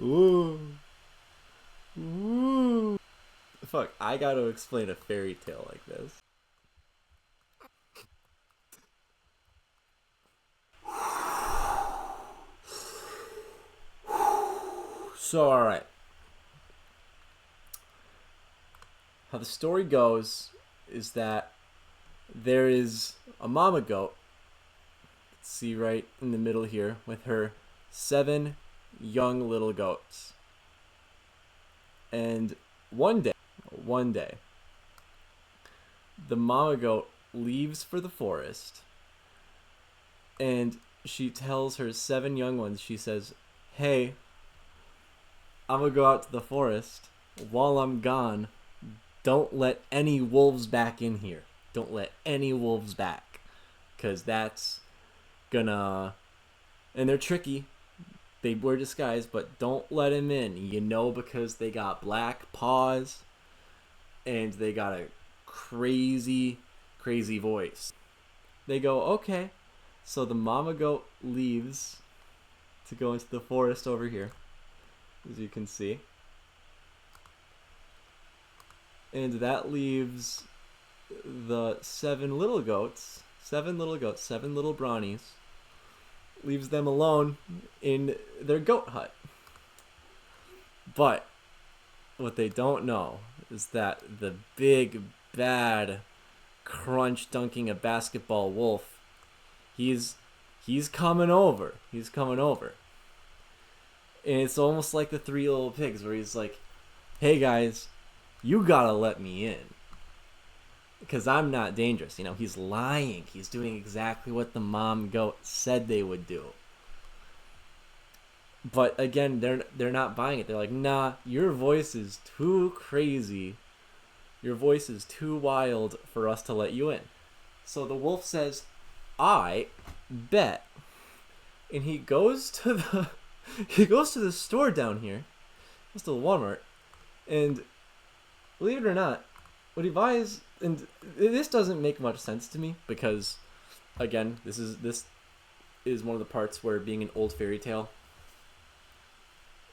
Ooh. Ooh. Fuck, I gotta explain a fairy tale like this. So, alright. How the story goes is that there is a mama goat, see right in the middle here, with her 7 young little goats. And one day, the mama goat leaves for the forest, and she tells her 7 young ones, she says, "Hey, I'm gonna go out to the forest. While I'm gone, don't let any wolves back in here. Don't let any wolves back. Because that's gonna..." And they're tricky. They wear disguise, but don't let them in. Because they got black paws and they got a crazy, crazy voice. They go, okay. So the mama goat leaves to go into the forest over here, as you can see. And that leaves the 7 little goats, 7 little brownies, leaves them alone in their goat hut. But what they don't know is that the big, bad, crunch dunking a basketball wolf, he's coming over. He's coming over. And it's almost like the 3 little pigs where he's like, "Hey guys, you gotta let me in. Because I'm not dangerous." He's lying. He's doing exactly what the mom goat said they would do. But again, they're not buying it. They're like, "Nah, your voice is too crazy. Your voice is too wild for us to let you in." So the wolf says, "I bet." And he goes to the store down here. Goes to the Walmart, and believe it or not, what he buys, and this doesn't make much sense to me because, again, this is one of the parts where being an old fairy tale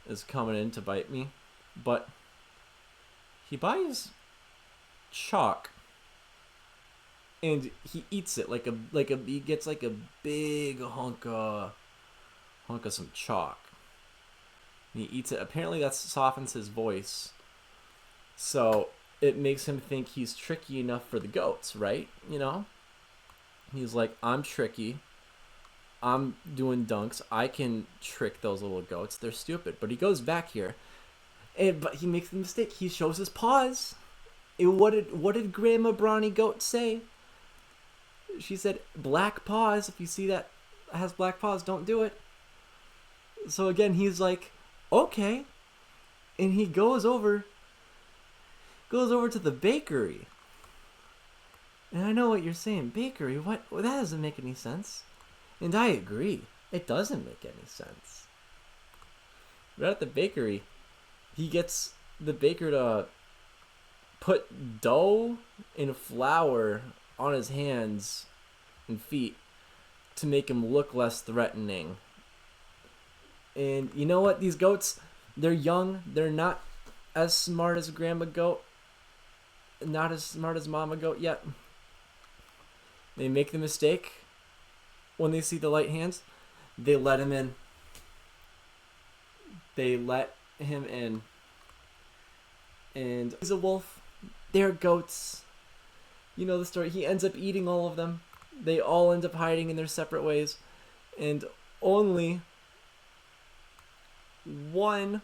is coming in to bite me. But he buys chalk, and he eats it he gets like a big hunk of some chalk. And he eats it. Apparently, that softens his voice, so it makes him think he's tricky enough for the goats, right? He's like, "I'm tricky. I'm doing dunks. I can trick those little goats. They're stupid." But he goes back here, but he makes the mistake. He shows his paws. And what did Grandma Brawny Goat say? She said, "Black paws. If you see that has black paws, don't do it." So again, he's like, "Okay," and he goes over to the bakery. And I know what you're saying, bakery? What? Well, that doesn't make any sense. And I agree, it doesn't make any sense. Right at the bakery, he gets the baker to put dough and flour on his hands and feet to make him look less threatening. And you know what? These goats, they're young. They're not as smart as Grandma Goat. Not as smart as Mama Goat yet. They make the mistake. When they see the light hands, they let him in. And he's a wolf. They're goats. You know the story. He ends up eating all of them. They all end up hiding in their separate ways. And only one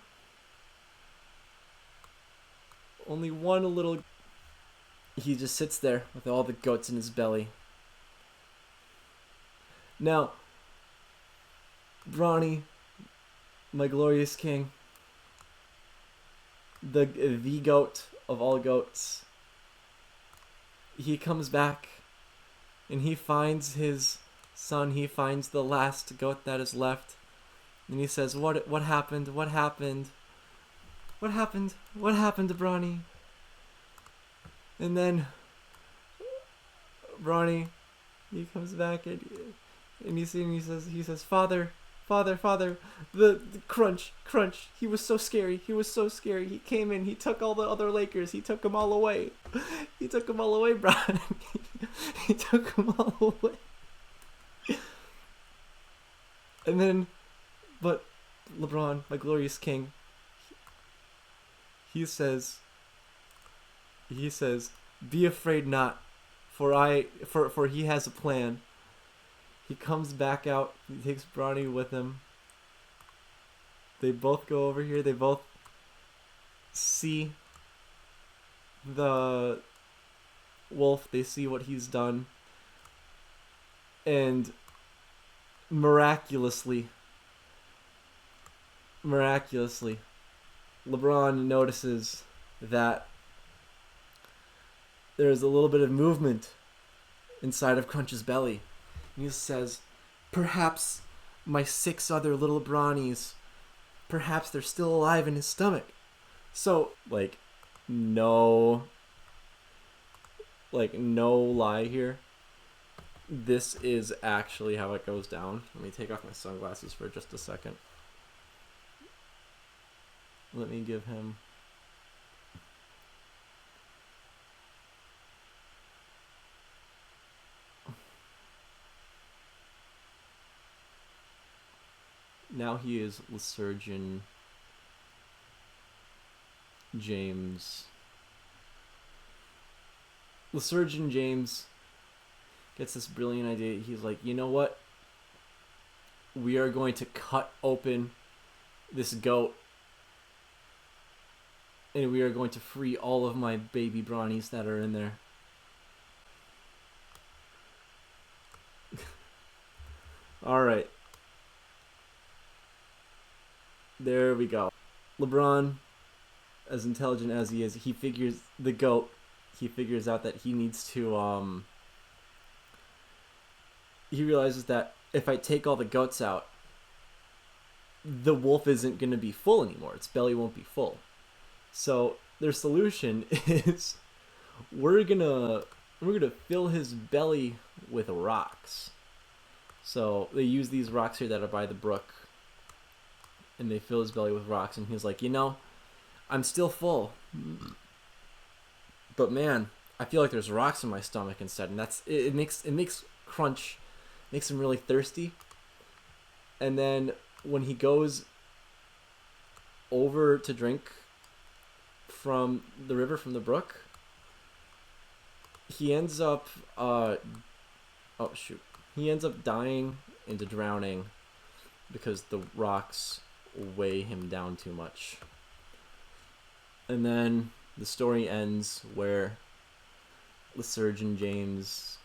little... He just sits there with all the goats in his belly. Now, Brawny, my glorious king, the goat of all goats, he comes back and he finds his son. He finds the last goat that is left, and he says, what happened? What happened? What happened? What happened to Brawny?" And then Brawny, he comes back and he says, "Father, Father, the Crunch, he was so scary. He was so scary. He came in, he took all the other Lakers, he took them all away. He took them all away, Bron. He took them all away. And then, but LeBron, my glorious king, he says, be afraid not, for he has a plan. He comes back out, he takes Bronny with him. They both go over here, they both see the wolf, they see what he's done. And miraculously, LeBron notices that there's a little bit of movement inside of Crunch's belly. And he says, perhaps my 6 other little Bronnies, perhaps they're still alive in his stomach. So, no lie here. This is actually how it goes down. Let me take off my sunglasses for just a second. Let me give him... Now he is LeSurgeon James. LeSurgeon James gets this brilliant idea. He's like, you know what? We are going to cut open this goat and we are going to free all of my baby Bronnies that are in there. Alright. There we go. LeBron, as intelligent as he is, he figures out that he needs to, he realizes that if I take all the goats out, the wolf isn't going to be full anymore. Its belly won't be full. So their solution is we're gonna fill his belly with rocks. So they use these rocks here that are by the brook, and they fill his belly with rocks, and he's like, you know, I'm still full, but man, I feel like there's rocks in my stomach instead, and it makes Crunch, makes him really thirsty. And then when he goes over to drink from the river, from the brook, he ends up he ends up dying into drowning because the rocks weigh him down too much. And then the story ends where LeSurgeon James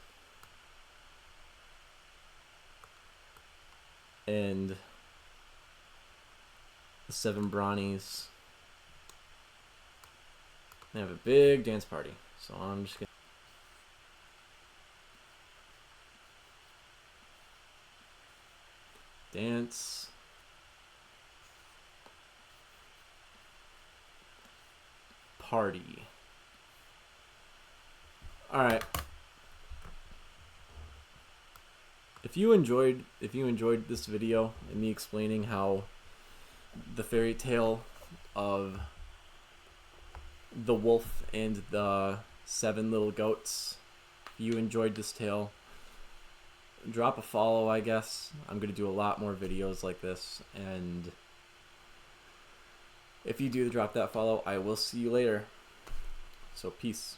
and the 7 Bronnies, they have a big dance party. So I'm just gonna dance party. All right. If you enjoyed this video and me explaining how the fairy tale of the wolf and the 7 little goats, if you enjoyed this tale, drop a follow, I guess. I'm going to do a lot more videos like this, and if you do drop that follow, I will see you later. So peace.